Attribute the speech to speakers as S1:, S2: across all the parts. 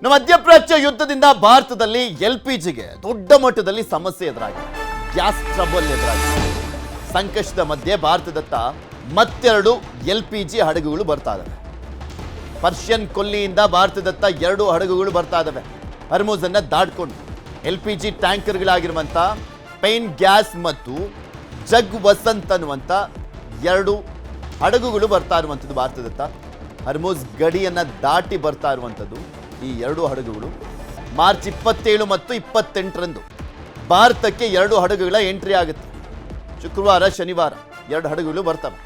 S1: ಮಧ್ಯಪ್ರಾಚ್ಯ ಯುದ್ಧದಿಂದ ಭಾರತದಲ್ಲಿ ಎಲ್ಪಿಜಿಗೆ ದೊಡ್ಡ ಮಟ್ಟದಲ್ಲಿ ಸಮಸ್ಯೆ ಎದುರಾಗಿದೆ. ಗ್ಯಾಸ್ ಟ್ರಬಲ್ ಎದುರಾಗಿದೆ. ಸಂಕಷ್ಟದ ಮಧ್ಯೆ ಭಾರತದತ್ತ ಮತ್ತೆರಡು ಎಲ್ಪಿಜಿ ಹಡಗುಗಳು ಬರ್ತಾ ಇದಾವೆ. ಪರ್ಷಿಯನ್ ಕೊಲ್ಲಿಯಿಂದ ಭಾರತದತ್ತ 2 ಹಡಗುಗಳು ಬರ್ತಾ ಇದಾವೆ. ಹರ್ಮುಜ್ ಅನ್ನ ದಾಟ್ಕೊಂಡು ಎಲ್ಪಿಜಿ ಟ್ಯಾಂಕರ್ಗಳಾಗಿರುವಂತ ಪೈನ್ ಗ್ಯಾಸ್ ಮತ್ತು ಜಗ್ ವಸಂತ್ ಅನ್ನುವಂತ 2 ಹಡಗುಗಳು ಬರ್ತಾ ಇರುವಂಥದ್ದು ಭಾರತದತ್ತ. ಹರ್ಮುಜ್ ಗಡಿಯನ್ನ ದಾಟಿ ಬರ್ತಾ ಇರುವಂಥದ್ದು ಈ 2 ಹಡಗುಗಳು. ಮಾರ್ಚ್ 27 ಮತ್ತು 28ರಂದು ಭಾರತಕ್ಕೆ 2 ಹಡಗುಗಳ ಎಂಟ್ರಿ ಆಗುತ್ತೆ. ಶುಕ್ರವಾರ ಶನಿವಾರ 2 ಹಡಗುಗಳು ಬರ್ತವೆ.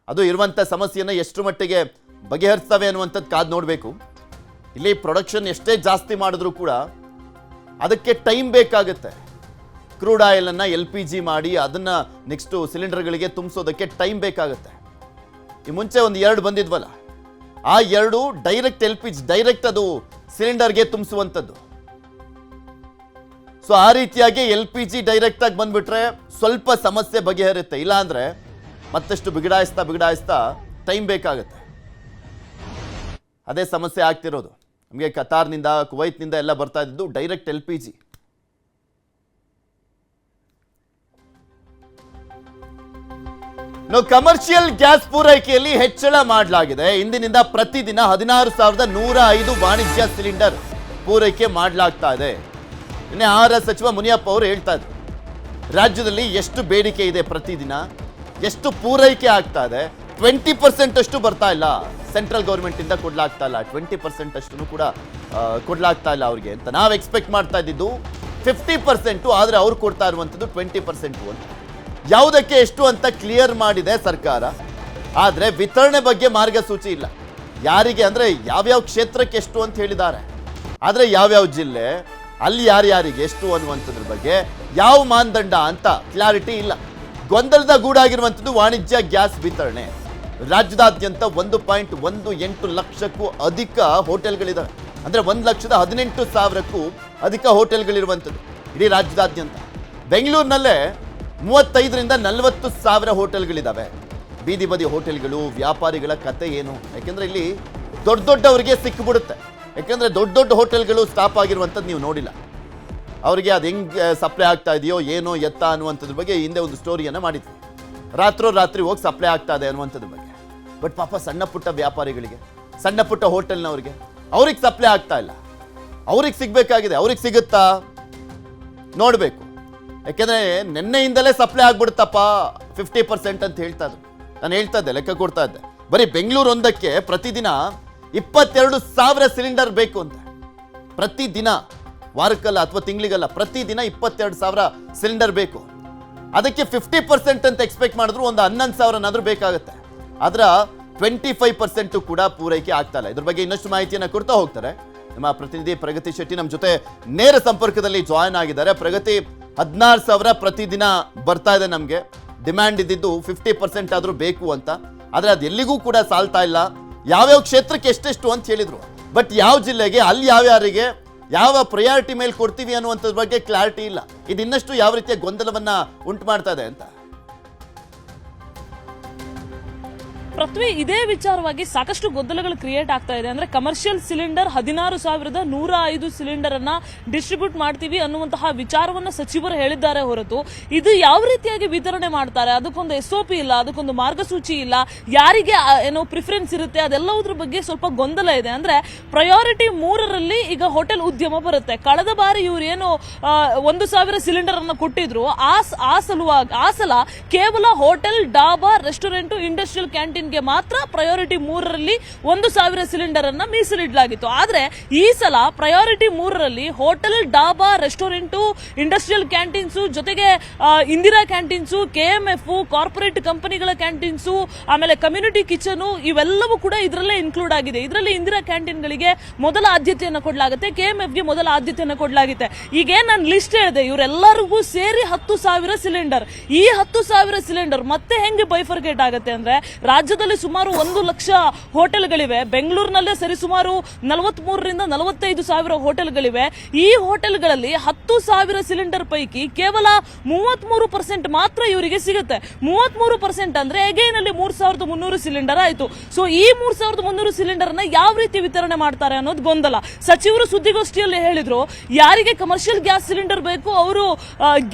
S1: ಅದು ಇರುವಂಥ ಸಮಸ್ಯೆಯನ್ನು ಎಷ್ಟು ಮಟ್ಟಿಗೆ ಬಗೆಹರಿಸ್ತವೆ ಅನ್ನುವಂಥದ್ದು ಕಾದು ನೋಡಬೇಕು. ಇಲ್ಲಿ ಪ್ರೊಡಕ್ಷನ್ ಎಷ್ಟೇ ಜಾಸ್ತಿ ಮಾಡಿದ್ರೂ ಕೂಡ ಅದಕ್ಕೆ ಟೈಮ್ ಬೇಕಾಗುತ್ತೆ. ಕ್ರೂಡ್ ಆಯಿಲನ್ನು LPG ಮಾಡಿ ಅದನ್ನು ನೆಕ್ಸ್ಟು ಸಿಲಿಂಡರ್ಗಳಿಗೆ ತುಂಬಿಸೋದಕ್ಕೆ ಟೈಮ್ ಬೇಕಾಗುತ್ತೆ. ಈ ಮುಂಚೆ ಒಂದು 2 ಬಂದಿದ್ವಲ್ಲ, ಆ 2 ಡೈರೆಕ್ಟ್ LPG ಡೈರೆಕ್ಟ್ ಅದು ಸಿಲಿಂಡರ್ಗೆ ತುಂಬಿಸುವಂಥದ್ದು. ಸೊ ಆ ರೀತಿಯಾಗಿ LPG ಡೈರೆಕ್ಟ್ ಆಗಿ ಬಂದ್ಬಿಟ್ರೆ ಸ್ವಲ್ಪ ಸಮಸ್ಯೆ ಬಗೆಹರುತ್ತೆ. ಇಲ್ಲ ಅಂದ್ರೆ ಮತ್ತಷ್ಟು ಬಿಗಡಾಯಿಸ್ತಾ ಟೈಮ್ ಬೇಕಾಗುತ್ತೆ. ಅದೇ ಸಮಸ್ಯೆ ಆಗ್ತಿರೋದು. ನಮಗೆ ಕತಾರ್ನಿಂದ ಕುವೈತ್ನಿಂದ ಎಲ್ಲ ಬರ್ತಾ ಇದ್ದು ಡೈರೆಕ್ಟ್ LPG. ಕಮರ್ಷಿಯಲ್ ಗ್ಯಾಸ್ ಪೂರೈಕೆಯಲ್ಲಿ ಹೆಚ್ಚಳ ಮಾಡಲಾಗಿದೆ. ಇಂದಿನಿಂದ ಪ್ರತಿದಿನ 16,105 ವಾಣಿಜ್ಯ ಸಿಲಿಂಡರ್ ಪೂರೈಕೆ ಮಾಡಲಾಗ್ತಾ ಇದೆ. ನಿನ್ನೆ ಆಹಾರ ಸಚಿವ ಮುನಿಯಪ್ಪ ಅವರು ಹೇಳ್ತಾ ಇದ್ರು, ರಾಜ್ಯದಲ್ಲಿ ಎಷ್ಟು ಬೇಡಿಕೆ ಇದೆ, ಪ್ರತಿದಿನ ಎಷ್ಟು ಪೂರೈಕೆ ಆಗ್ತಾ ಇದೆ, 20% ಅಷ್ಟು ಬರ್ತಾ ಇಲ್ಲ. ಸೆಂಟ್ರಲ್ ಗೌರ್ಮೆಂಟ್ ಇಂದ ಕೊಡ್ಲಾಗ್ತಾ ಇಲ್ಲ, 20% ಅಷ್ಟು ಕೂಡ ಕೊಡ್ಲಾಗ್ತಾ ಇಲ್ಲ ಅವ್ರಿಗೆ ಅಂತ. ನಾವು ಎಕ್ಸ್ಪೆಕ್ಟ್ ಮಾಡ್ತಾ ಇದ್ದಿದ್ದು 50%, ಆದರೆ ಅವ್ರು ಕೊಡ್ತಾ ಇರುವಂಥದ್ದು 20% ಅಂತ. ಯಾವುದಕ್ಕೆ ಎಷ್ಟು ಅಂತ ಕ್ಲಿಯರ್ ಮಾಡಿದೆ ಸರ್ಕಾರ, ಆದರೆ ವಿತರಣೆ ಬಗ್ಗೆ ಮಾರ್ಗಸೂಚಿ ಇಲ್ಲ. ಯಾರಿಗೆ ಅಂದರೆ ಯಾವ್ಯಾವ ಕ್ಷೇತ್ರಕ್ಕೆ ಎಷ್ಟು ಅಂತ ಹೇಳಿದ್ದಾರೆ, ಆದರೆ ಯಾವ್ಯಾವ ಜಿಲ್ಲೆ ಅಲ್ಲಿ ಯಾರ್ಯಾರಿಗೆ ಎಷ್ಟು ಅನ್ನುವಂಥದ್ರ ಬಗ್ಗೆ ಯಾವ ಮಾನದಂಡ ಅಂತ ಕ್ಲಾರಿಟಿ ಇಲ್ಲ. ಗೊಂದಲದ ಗೂಡಾಗಿರುವಂಥದ್ದು ವಾಣಿಜ್ಯ ಗ್ಯಾಸ್ ವಿತರಣೆ. ರಾಜ್ಯದಾದ್ಯಂತ 1.18 ಲಕ್ಷಕ್ಕೂ ಅಧಿಕ ಹೋಟೆಲ್ಗಳಿದ್ದಾವೆ. ಅಂದರೆ 1,18,000ಕ್ಕೂ ಅಧಿಕ ಹೋಟೆಲ್ಗಳಿರುವಂಥದ್ದು ಇಡೀ ರಾಜ್ಯದಾದ್ಯಂತ. ಬೆಂಗಳೂರಿನಲ್ಲೇ 35ರಿಂದ 40,000 ಹೋಟೆಲ್ಗಳಿದ್ದಾವೆ. ಬೀದಿ ಬದಿ ಹೋಟೆಲ್ಗಳು, ವ್ಯಾಪಾರಿಗಳ ಕತೆ ಏನು? ಯಾಕೆಂದರೆ ಇಲ್ಲಿ ದೊಡ್ಡವರಿಗೆ ಸಿಕ್ಕಿಬಿಡುತ್ತೆ. ಯಾಕೆಂದರೆ ದೊಡ್ಡ ಹೋಟೆಲ್ಗಳು ಸ್ಟಾಪ್ ಆಗಿರುವಂಥದ್ದು ನೀವು ನೋಡಿಲ್ಲ. ಅವರಿಗೆ ಅದು ಹೆಂಗೆ ಸಪ್ಲೈ ಆಗ್ತಾ ಇದೆಯೋ ಏನೋ ಎತ್ತ ಅನ್ನುವಂಥದ್ರ ಬಗ್ಗೆ ಹಿಂದೆ ಒಂದು ಸ್ಟೋರಿಯನ್ನು ಮಾಡಿದ್ವಿ. ರಾತ್ರಿ ಹೋಗಿ ಸಪ್ಲೈ ಆಗ್ತಾ ಇದೆ ಅನ್ನುವಂಥದ್ರ ಬಗ್ಗೆ. ಬಟ್ ಪಾಪ ಸಣ್ಣ ಪುಟ್ಟ ವ್ಯಾಪಾರಿಗಳಿಗೆ, ಸಣ್ಣ ಪುಟ್ಟ ಹೋಟೆಲ್ನವ್ರಿಗೆ, ಅವ್ರಿಗೆ ಸಪ್ಲೈ ಆಗ್ತಾ ಇಲ್ಲ. ಅವ್ರಿಗೆ ಸಿಗಬೇಕಾಗಿದೆ, ಅವ್ರಿಗೆ ಸಿಗುತ್ತಾ ನೋಡಬೇಕು. ಯಾಕೆಂದರೆ ನಿನ್ನೆಯಿಂದಲೇ ಸಪ್ಲೈ ಆಗ್ಬಿಡುತ್ತಪ್ಪ 50% ಅಂತ ಹೇಳ್ತಾ ಇದ್ರು. ನಾನು ಹೇಳ್ತಾ ಇದ್ದೆ, ಲೆಕ್ಕ ಕೊಡ್ತಾ ಇದ್ದೆ. ಬರೀ ಬೆಂಗಳೂರು ಒಂದಕ್ಕೆ ಪ್ರತಿದಿನ 22,000 ಸಿಲಿಂಡರ್ ಬೇಕು ಅಂತ. ಪ್ರತಿದಿನ, ವಾರಕ್ಕಲ್ಲ ಅಥವಾ ತಿಂಗಳಿಗಲ್ಲ, ಪ್ರತಿದಿನ 22,000 ಸಿಲಿಂಡರ್ ಬೇಕು. ಅದಕ್ಕೆ 50% ಅಂತ ಎಕ್ಸ್ಪೆಕ್ಟ್ ಮಾಡಿದ್ರು ಒಂದು 11,000ನಾದ್ರೂ ಬೇಕಾಗುತ್ತೆ. ಅದರ 25% ಕೂಡ ಪೂರೈಕೆ ಆಗ್ತಾ ಇಲ್ಲ. ಇದ್ರ ಬಗ್ಗೆ ಇನ್ನಷ್ಟು ಮಾಹಿತಿಯನ್ನು ಕೊಡ್ತಾ ಹೋಗ್ತಾರೆ ನಮ್ಮ ಪ್ರತಿನಿಧಿ ಪ್ರಗತಿ ಶೆಟ್ಟಿ. ನಮ್ಮ ಜೊತೆ ನೇರ ಸಂಪರ್ಕದಲ್ಲಿ ಜಾಯಿನ್ ಆಗಿದ್ದಾರೆ. ಪ್ರಗತಿ, 16,000 ಪ್ರತಿದಿನ ಬರ್ತಾ ಇದೆ. ನಮಗೆ ಡಿಮ್ಯಾಂಡ್ ಇದ್ದಿದ್ದು 50% ಆದರೂ ಬೇಕು ಅಂತ, ಆದರೆ ಅದು ಎಲ್ಲಿಗೂ ಕೂಡ ಸಾಲ್ತಾ ಇಲ್ಲ. ಯಾವ್ಯಾವ ಕ್ಷೇತ್ರಕ್ಕೆ ಎಷ್ಟೆಷ್ಟು ಅಂತ ಹೇಳಿದ್ರು, ಬಟ್ ಯಾವ ಜಿಲ್ಲೆಗೆ, ಅಲ್ಲಿ ಯಾವ್ಯಾರಿಗೆ ಯಾವ ಪ್ರಯಾರಿಟಿ ಮೇಲೆ ಕೊಡ್ತೀವಿ ಅನ್ನುವಂಥದ್ರ ಬಗ್ಗೆ ಕ್ಲಾರಿಟಿ ಇಲ್ಲ. ಇದು ಇನ್ನಷ್ಟು ಯಾವ ರೀತಿಯ ಗೊಂದಲವನ್ನ ಉಂಟು ಮಾಡ್ತಾ ಇದೆ ಅಂತ.
S2: ಪೃಥ್ವಿ, ಇದೇ ವಿಚಾರವಾಗಿ ಸಾಕಷ್ಟು ಗೊಂದಲಗಳು ಕ್ರಿಯೇಟ್ ಆಗ್ತಾ ಇದೆ. ಅಂದ್ರೆ ಕಮರ್ಷಿಯಲ್ ಸಿಲಿಂಡರ್ 16,105 ಸಿಲಿಂಡರ್ ಅನ್ನ ಡಿಸ್ಟ್ರಿಬ್ಯೂಟ್ ಮಾಡ್ತೀವಿ ಅನ್ನುವಂತಹ ವಿಚಾರವನ್ನ ಸಚಿವರು ಹೇಳಿದ್ದಾರೆ ಹೊರತು ಇದು ಯಾವ ರೀತಿಯಾಗಿ ವಿತರಣೆ ಮಾಡ್ತಾರೆ, ಅದಕ್ಕೊಂದು SOP ಇಲ್ಲ, ಅದಕ್ಕೊಂದು ಮಾರ್ಗಸೂಚಿ ಇಲ್ಲ, ಯಾರಿಗೆ ಏನೋ ಪ್ರಿಫರೆನ್ಸ್ ಇರುತ್ತೆ, ಅದೆಲ್ಲವುದ್ರ ಬಗ್ಗೆ ಸ್ವಲ್ಪ ಗೊಂದಲ ಇದೆ. ಅಂದ್ರೆ ಪ್ರಯಾರಿಟಿ 3ರಲ್ಲಿ ಈಗ ಹೋಟೆಲ್ ಉದ್ಯಮ ಬರುತ್ತೆ. ಕಳೆದ ಬಾರಿ ಇವ್ರು ಏನು 1,000 ಸಿಲಿಂಡರ್ ಅನ್ನ ಕೊಟ್ಟಿದ್ರು, ಆ ಸಲ ಕೇವಲ hotel, dhaba, restaurant, industrial canteen ಮಾತ್ರ ಪ್ರಯಾರಿಟಿ 3ರಲ್ಲಿ 1,000 ಸಿಲಿಂಡರ್ ಅನ್ನ ಮೀಸಲಿಡಲಾಗಿತ್ತು. ಆದ್ರೆ ಈ ಸಲ ಪ್ರಯಾರಿಟಿ 3ರಲ್ಲಿ hotel, dhaba, restaurant, industrial canteens, ಜೊತೆಗೆ ಇಂದಿರಾ ಕ್ಯಾಂಟೀನ್ಸು, KMF, ಕಾರ್ಪೊರೇಟ್ ಕಂಪನಿಗಳ ಕ್ಯಾಂಟೀನ್ಸು, ಆಮೇಲೆ ಕಮ್ಯುನಿಟಿ ಕಿಚನ್, ಇವೆಲ್ಲವೂ ಕೂಡ ಇದರಲ್ಲೇ ಇನ್ಕ್ಲೂಡ್ ಆಗಿದೆ. ಇದರಲ್ಲಿ ಇಂದಿರಾ ಕ್ಯಾಂಟೀನ್ಗಳಿಗೆ ಮೊದಲ ಆದ್ಯತೆಯನ್ನು ಕೊಡಲಾಗುತ್ತೆ, KMFಗೆ ಮೊದಲ ಆದ್ಯತೆಯನ್ನು ಕೊಡಲಾಗುತ್ತೆ. ಈಗ ನಾನು ಲಿಸ್ಟ್ ಹೇಳಿದೆ, ಇವರೆಲ್ಲರಿಗೂ ಸೇರಿ 10,000 ಸಿಲಿಂಡರ್. ಈ 10,000 ಸಿಲಿಂಡರ್ ಮತ್ತೆ ಹೆಂಗೆ ಬೈಫರ್ಗೇಟ್ ಆಗುತ್ತೆ ಅಂದ್ರೆ, ರಾಜ್ಯದ ರಾಜ್ಯದಲ್ಲಿ ಸುಮಾರು 1 ಲಕ್ಷ ಹೋಟೆಲ್ಗಳಿವೆ. ಬೆಂಗಳೂರಿನಲ್ಲೇ ಸರಿಸುಮಾರು 43ರಿಂದ 45 ಸಾವಿರ ಹೋಟೆಲ್ಗಳಿವೆ. ಈ ಹೋಟೆಲ್ಗಳಲ್ಲಿ 10,000 ಸಿಲಿಂಡರ್ ಪೈಕಿ ಕೇವಲ 33% ಮಾತ್ರ ಇವರಿಗೆ ಸಿಗುತ್ತೆ. 33% ಅಂದ್ರೆ ಅಗೈನ್ ಅಲ್ಲಿ 3,300 ಸಿಲಿಂಡರ್ ಆಯ್ತು. ಸೊ ಈ 3,300 ಸಿಲಿಂಡರ್ ನ ಯಾವ ರೀತಿ ವಿತರಣೆ ಮಾಡ್ತಾರೆ ಅನ್ನೋದು ಗೊಂದಲ. ಸಚಿವರು ಸುದ್ದಿಗೋಷ್ಠಿಯಲ್ಲಿ ಹೇಳಿದ್ರು, ಯಾರಿಗೆ ಕಮರ್ಷಿಯಲ್ ಗ್ಯಾಸ್ ಸಿಲಿಂಡರ್ ಬೇಕು ಅವರು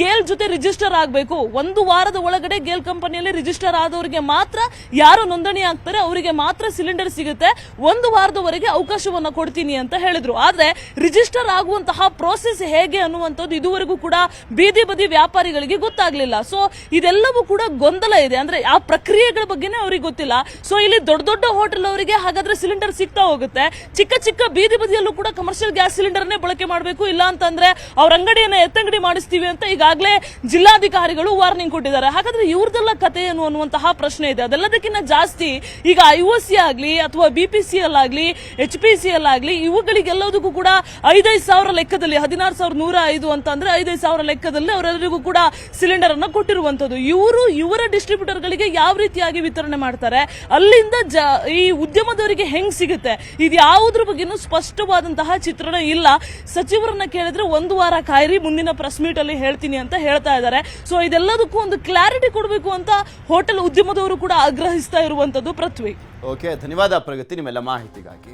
S2: ಗೇಲ್ ಜೊತೆ ರಿಜಿಸ್ಟರ್ ಆಗಬೇಕು. 1 ವಾರದ ಒಳಗಡೆ ಗೇಲ್ ಕಂಪನಿಯಲ್ಲಿ ರಿಜಿಸ್ಟರ್ ಆದವರಿಗೆ ಮಾತ್ರ, ಯಾರು ನೋಂದಣಿ ಆಗ್ತಾರೆ ಅವರಿಗೆ ಮಾತ್ರ ಸಿಲಿಂಡರ್ ಸಿಗುತ್ತೆ. 1 ವಾರದವರೆಗೆ ಅವಕಾಶವನ್ನ ಕೊಡ್ತೀನಿ ಅಂತ ಹೇಳಿದ್ರು. ಆದ್ರೆ ರಿಜಿಸ್ಟರ್ ಆಗುವಂತಹ ಪ್ರೋಸೆಸ್ ಹೇಗೆ ಅನ್ನುವಂಥದ್ದು ಇದುವರೆಗೂ ಕೂಡ ಬೀದಿ ಬದಿ ವ್ಯಾಪಾರಿಗಳಿಗೆ ಗೊತ್ತಾಗ್ಲಿಲ್ಲ. ಸೊ ಇದೆಲ್ಲವೂ ಕೂಡ ಗೊಂದಲ ಇದೆ. ಅಂದ್ರೆ ಆ ಪ್ರಕ್ರಿಯೆಗಳ ಬಗ್ಗೆನೇ ಅವ್ರಿಗೆ ಗೊತ್ತಿಲ್ಲ. ಸೊ ಇಲ್ಲಿ ದೊಡ್ಡ ದೊಡ್ಡ ಹೋಟೆಲ್ ಅವರಿಗೆ ಹಾಗಾದ್ರೆ ಸಿಲಿಂಡರ್ ಸಿಗ್ತಾ ಹೋಗುತ್ತೆ. ಚಿಕ್ಕ ಚಿಕ್ಕ ಬೀದಿ ಬದಿಯಲ್ಲೂ ಕೂಡ ಕಮರ್ಷಿಯಲ್ ಗ್ಯಾಸ್ ಸಿಲಿಂಡರ್ನೇ ಬಳಕೆ ಮಾಡಬೇಕು, ಇಲ್ಲ ಅಂತಂದ್ರೆ ಅವ್ರ ಅಂಗಡಿಯನ್ನ ಎತ್ತಂಗಡಿ ಮಾಡಿಸ್ತೀವಿ ಅಂತ ಈಗಾಗಲೇ ಜಿಲ್ಲಾಧಿಕಾರಿಗಳು ವಾರ್ನಿಂಗ್ ಕೊಟ್ಟಿದ್ದಾರೆ. ಹಾಗಾದ್ರೆ ಇವ್ರದೆಲ್ಲ ಕತೆ ಏನು ಅನ್ನುವಂತಹ ಪ್ರಶ್ನೆ ಇದೆ. ಅದೆಲ್ಲದಕ್ಕಿಂತ ಜಾಸ್ತಿ ಈಗ IOC ಆಗ್ಲಿ ಅಥವಾ BPCL ಆಗ್ಲಿ HPCL ಆಗ್ಲಿ ಇವುಗಳಿಗೆಲ್ಲದಕ್ಕೂ ಕೂಡ 5,000 ಸಾವಿರ ಲೆಕ್ಕದಲ್ಲಿ 16,105 ಅಂತ ಅಂದ್ರೆ 5,000 ಸಾವಿರ ಲೆಕ್ಕದಲ್ಲಿ ಅವರೆಲ್ಲರಿಗೂ ಕೂಡ ಸಿಲಿಂಡರ್ ಅನ್ನ ಕೊಟ್ಟಿರುವಂತದ್ದು. ಇವರ ಡಿಸ್ಟ್ರಿಬ್ಯೂಟರ್ ಗಳಿಗೆ ಯಾವ ರೀತಿಯಾಗಿ ವಿತರಣೆ ಮಾಡ್ತಾರೆ, ಅಲ್ಲಿಂದ ಈ ಉದ್ಯಮದವರಿಗೆ ಹೆಂಗ್ ಸಿಗುತ್ತೆ, ಇದು ಯಾವುದ್ರ ಬಗ್ಗೆನೂ ಸ್ಪಷ್ಟವಾದಂತಹ ಚಿತ್ರಣ ಇಲ್ಲ. ಸಚಿವರನ್ನ ಕೇಳಿದ್ರೆ 1 ವಾರ ಕಾಯಿರಿ, ಮುಂದಿನ ಪ್ರೆಸ್ ಮೀಟ್ ಅಲ್ಲಿ ಹೇಳ್ತೀನಿ ಅಂತ ಹೇಳ್ತಾ ಇದ್ದಾರೆ. ಸೊ ಇದೆಲ್ಲದಕ್ಕೂ ಒಂದು ಕ್ಲಾರಿಟಿ ಕೊಡಬೇಕು ಅಂತ ಹೋಟೆಲ್ ಉದ್ಯಮದವರು ಕೂಡ ಆಗ್ರಹಿಸ್ತಾ ಇರುವಂತದ್ದು. ಪೃಥ್ವಿ.
S1: ಓಕೆ, ಧನ್ಯವಾದ ಪ್ರಗತಿ ನಿಮ್ಮೆಲ್ಲ ಮಾಹಿತಿಗಾಗಿ.